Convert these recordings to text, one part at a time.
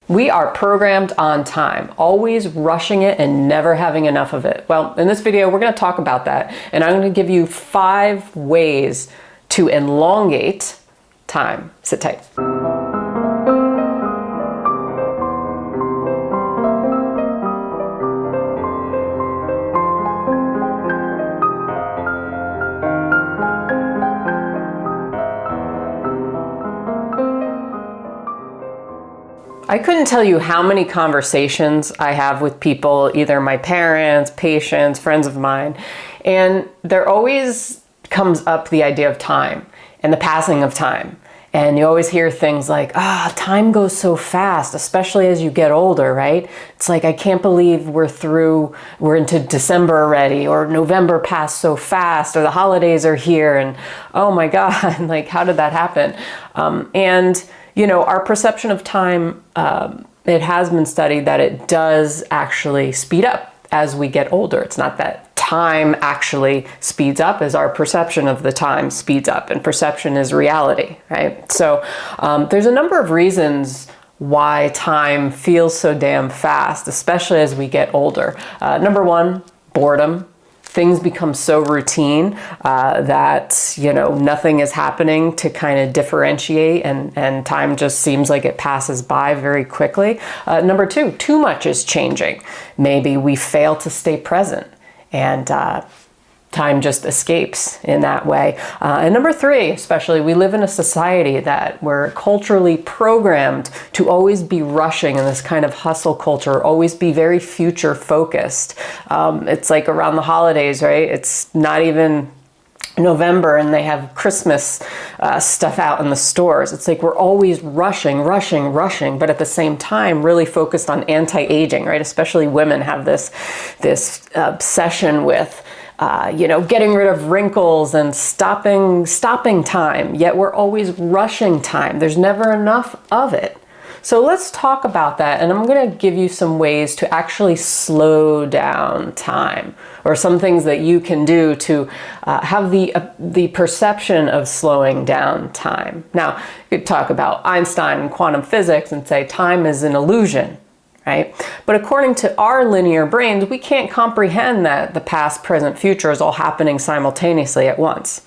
We are programmed on time, always rushing it and never having enough of it. Well, in this video, we're going to talk about that, and I'm going to give you 5 ways to elongate time. Sit tight. I couldn't tell you how many conversations I have with people, either my parents, patients, friends of mine, and there always comes up the idea of time and the passing of time. And you always hear things like, time goes so fast, especially as you get older, right? It's like, I can't believe we're into December already, or November passed so fast, or the holidays are here, and oh my God, like, how did that happen? You know, our perception of time, it has been studied that it does actually speed up as we get older. It's not that time actually speeds up, as our perception of the time speeds up, and perception is reality, right? So there's a number of reasons why time feels so damn fast, especially as we get older. Number 1, boredom. Things become so routine that, you know, nothing is happening to kind of differentiate, and time just seems like it passes by very quickly. Number 2, too much is changing. Maybe we fail to stay present, and time just escapes in that way. And number 3, especially, we live in a society that we're culturally programmed to always be rushing in this kind of hustle culture, always be very future focused. It's like around the holidays, right? It's not even November and they have Christmas stuff out in the stores. It's like we're always rushing, but at the same time really focused on anti-aging, right? Especially women have this obsession with getting rid of wrinkles and stopping time, yet we're always rushing time. There's never enough of it. So let's talk about that, and I'm going to give you some ways to actually slow down time, or some things that you can do to have the perception of slowing down time. Now, you could talk about Einstein and quantum physics and say time is an illusion. Right? But according to our linear brains, we can't comprehend that the past, present, future is all happening simultaneously at once.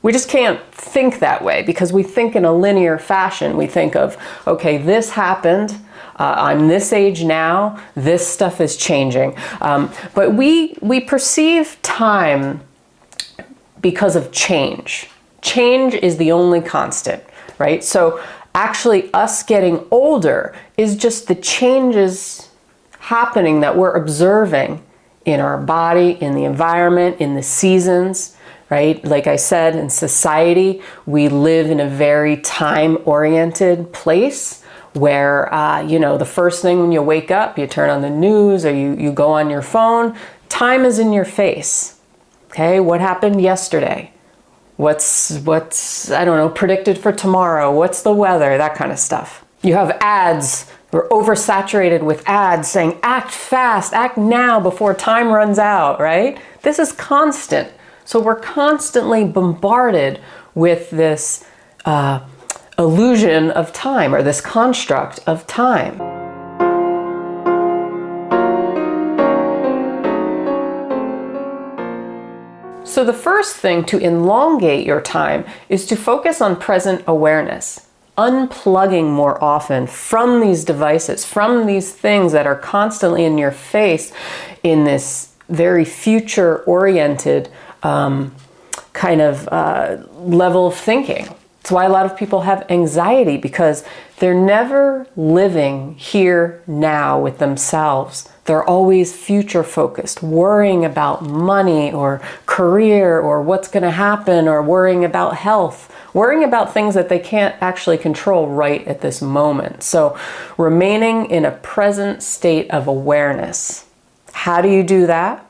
We just can't think that way because we think in a linear fashion. We think of, okay, this happened, I'm this age now, this stuff is changing. But we perceive time because of change. Change is the only constant, right? So actually, us getting older is just the changes happening that we're observing in our body, in the environment, in the seasons, right? Like I said, in society, we live in a very time-oriented place where, the first thing when you wake up, you turn on the news or you go on your phone, time is in your face, okay? What happened yesterday? What's I don't know, predicted for tomorrow? What's the weather? That kind of stuff. You have ads. We're oversaturated with ads saying, act fast, act now before time runs out, right? This is constant. So we're constantly bombarded with this illusion of time, or this construct of time. So the first thing to elongate your time is to focus on present awareness, unplugging more often from these devices, from these things that are constantly in your face in this very future-oriented kind of level of thinking. That's why a lot of people have anxiety, because they're never living here now with themselves. They're always future focused, worrying about money or career or what's going to happen, or worrying about health, worrying about things that they can't actually control right at this moment. So remaining in a present state of awareness. How do you do that?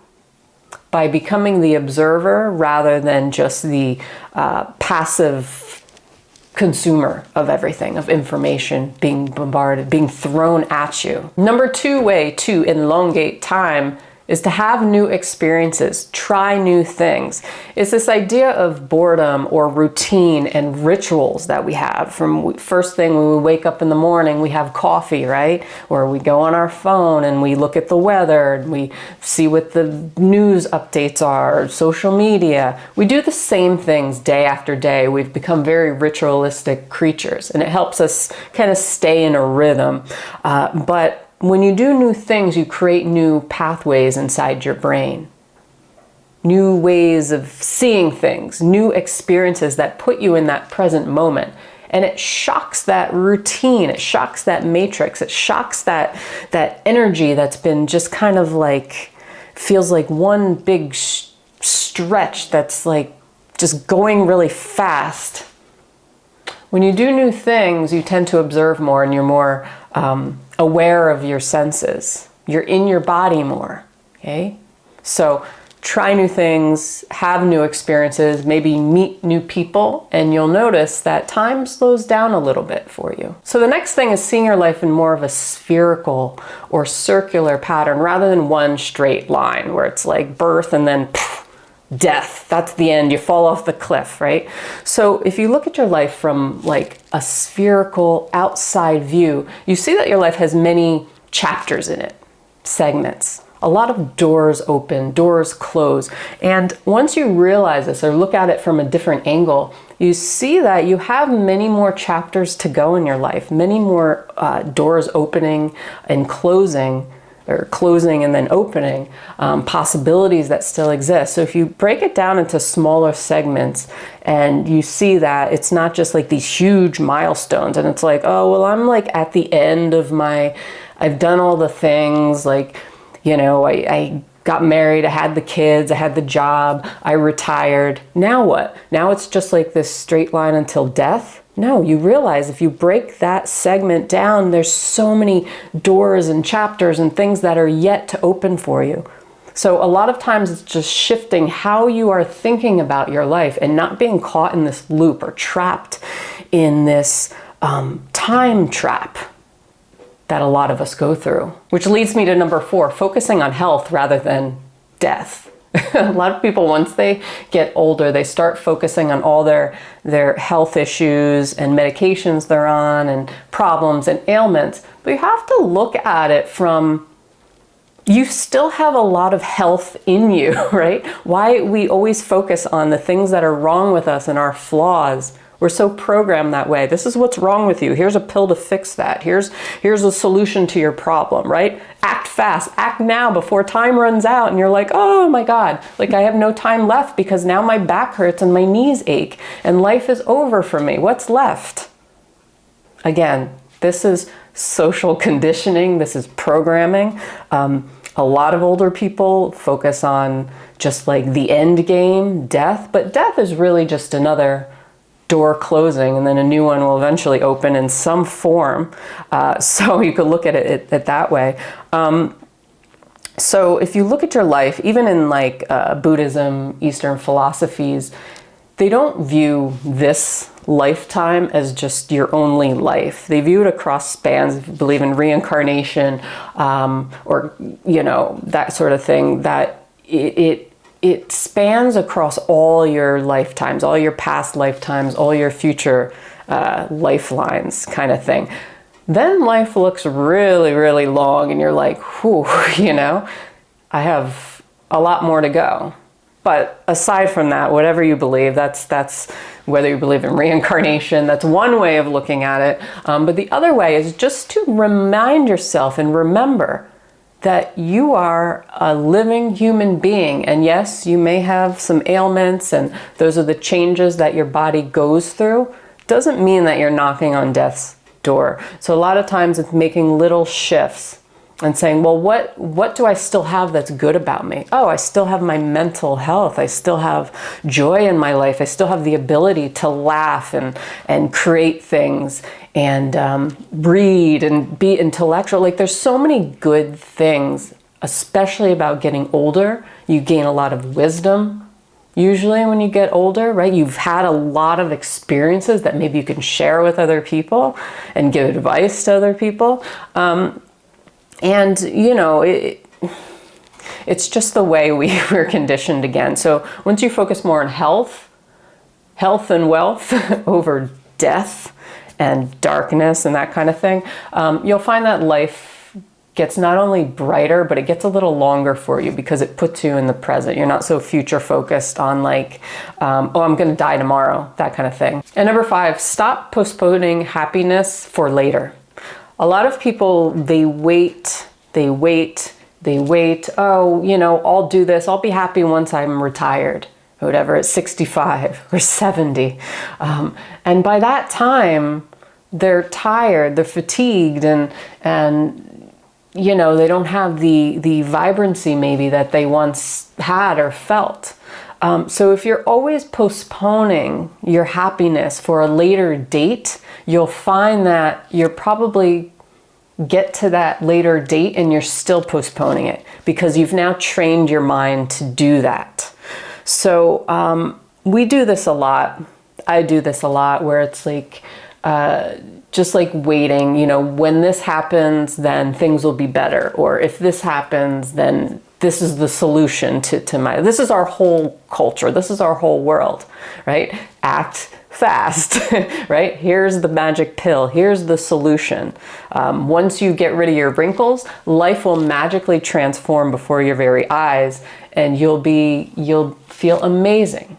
By becoming the observer rather than just the passive consumer of everything, of information being bombarded, being thrown at you. Number 2 way to elongate time is to have new experiences, try new things. It's this idea of boredom or routine and rituals that we have. From first thing when we wake up in the morning, we have coffee, right? Or we go on our phone and we look at the weather and we see what the news updates are, social media. We do the same things day after day. We've become very ritualistic creatures, and it helps us kind of stay in a rhythm. But when you do new things, you create new pathways inside your brain, new ways of seeing things, new experiences that put you in that present moment. And it shocks that routine, it shocks that matrix, it shocks that energy that's been just kind of like, feels like one big stretch that's like just going really fast. When you do new things, you tend to observe more, and you're more aware of your senses. You're in your body more, okay? So try new things, have new experiences, maybe meet new people, and you'll notice that time slows down a little bit for you. So the next thing is seeing your life in more of a spherical or circular pattern rather than one straight line where it's like birth and then death. That's the end. You fall off the cliff, right? So if you look at your life from like a spherical outside view, you see that your life has many chapters in it, segments. A lot of doors open, doors close. And once you realize this or look at it from a different angle, you see that you have many more chapters to go in your life, many more doors opening and closing, or closing and then opening, possibilities that still exist. So if you break it down into smaller segments and you see that it's not just like these huge milestones and it's like, oh, well, I'm like at the end of I've done all the things, like, you know, I got married, I had the kids, I had the job, I retired. Now what? Now it's just like this straight line until death? No, you realize if you break that segment down, there's so many doors and chapters and things that are yet to open for you. So a lot of times it's just shifting how you are thinking about your life and not being caught in this loop or trapped in this time trap that a lot of us go through. Which leads me to number 4, focusing on health rather than death. A lot of people, once they get older, they start focusing on all their health issues and medications they're on and problems and ailments. But you have to look at it from, you still have a lot of health in you, right? Why we always focus on the things that are wrong with us and our flaws. We're so programmed that way. This is what's wrong with you. Here's a pill to fix that. Here's a solution to your problem, right? Act fast, act now before time runs out. And you're like, oh my God, like I have no time left because now my back hurts and my knees ache and life is over for me. What's left? Again, this is social conditioning. This is programming. A lot of older people focus on just like the end game, death, but death is really just another door closing, and then a new one will eventually open in some form. So you could look at it that way. So if you look at your life, even in like Buddhism, Eastern philosophies, they don't view this lifetime as just your only life. They view it across spans. If you believe in reincarnation, or, you know, that sort of thing, that it spans across all your lifetimes, all your past lifetimes, all your future lifelines kind of thing. Then life looks really, really long and you're like, whew, you know, I have a lot more to go. But aside from that, whatever you believe, that's whether you believe in reincarnation, that's one way of looking at it. But the other way is just to remind yourself and remember that you are a living human being. And yes, you may have some ailments and those are the changes that your body goes through. Doesn't mean that you're knocking on death's door. So a lot of times it's making little shifts and saying, well, what do I still have that's good about me? Oh, I still have my mental health. I still have joy in my life. I still have the ability to laugh and create things and read and be intellectual. Like there's so many good things, especially about getting older. You gain a lot of wisdom usually when you get older, right? You've had a lot of experiences that maybe you can share with other people and give advice to other people. And, you know, It's just the way we were conditioned again. So once you focus more on health and wealth over death and darkness and that kind of thing, you'll find that life gets not only brighter, but it gets a little longer for you because it puts you in the present. You're not so future focused on like, oh, I'm going to die tomorrow, that kind of thing. And number 5, stop postponing happiness for later. A lot of people, they wait. Oh, you know, I'll do this. I'll be happy once I'm retired, or whatever, at 65 or 70. And by that time, they're tired, they're fatigued, and you know, they don't have the vibrancy maybe that they once had or felt. So if you're always postponing your happiness for a later date, you'll find that you're probably get to that later date and you're still postponing it because you've now trained your mind to do that. So we do this a lot. I do this a lot where it's like, just like waiting, you know, when this happens, then things will be better. Or if this happens, then this is the solution to my, this is our whole culture. This is our whole world, right? Act fast, right? Here's the magic pill. Here's the solution. Once you get rid of your wrinkles, life will magically transform before your very eyes and you'll feel amazing.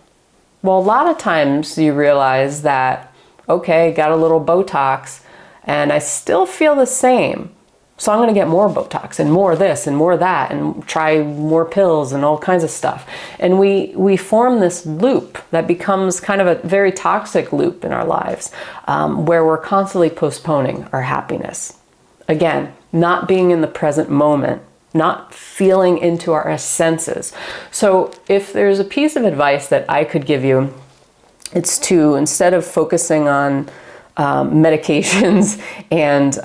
Well, a lot of times you realize that, okay, got a little Botox and I still feel the same. So I'm going to get more Botox and more this and more that and try more pills and all kinds of stuff. And we form this loop that becomes kind of a very toxic loop in our lives where we're constantly postponing our happiness. Again, not being in the present moment, not feeling into our senses. So if there's a piece of advice that I could give you, it's to, instead of focusing on medications and,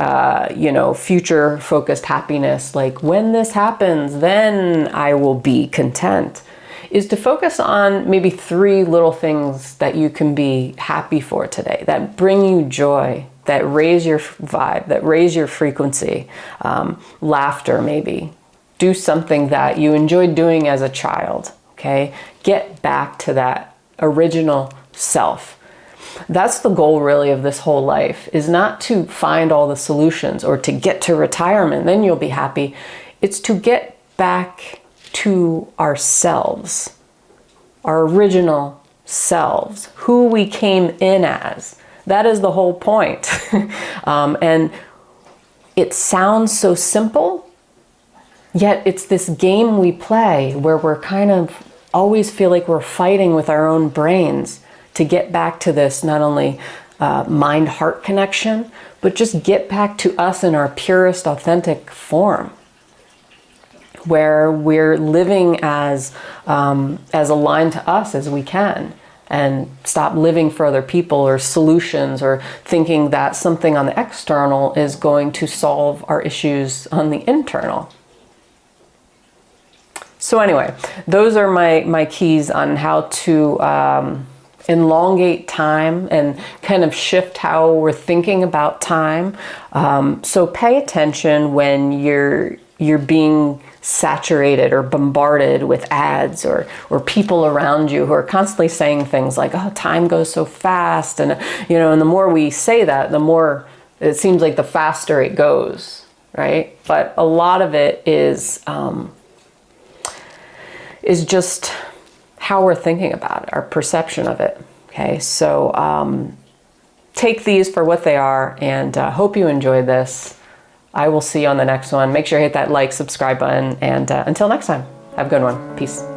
you know, future focused happiness, like when this happens, then I will be content, is to focus on maybe 3 little things that you can be happy for today, that bring you joy, that raise your vibe, that raise your frequency, laughter maybe. Do something that you enjoyed doing as a child, okay? Get back to that original self. That's the goal really of this whole life, is not to find all the solutions or to get to retirement, then you'll be happy. It's to get back to ourselves, our original selves, who we came in as. That is the whole point. And it sounds so simple, yet it's this game we play where we're kind of always feel like we're fighting with our own brains to get back to this, not only mind-heart connection, but just get back to us in our purest, authentic form, where we're living as aligned to us as we can, and stop living for other people or solutions or thinking that something on the external is going to solve our issues on the internal. So anyway, those are my keys on how to elongate time and kind of shift how we're thinking about time. So pay attention when you're being saturated or bombarded with ads or people around you who are constantly saying things like, oh, time goes so fast. And, you know, and the more we say that, the more it seems like the faster it goes, right? But a lot of it is just how we're thinking about it, our perception of it. Okay, so take these for what they are, and hope you enjoyed this. I will see you on the next one. Make sure you hit that like, subscribe button, and until next time, have a good one. Peace.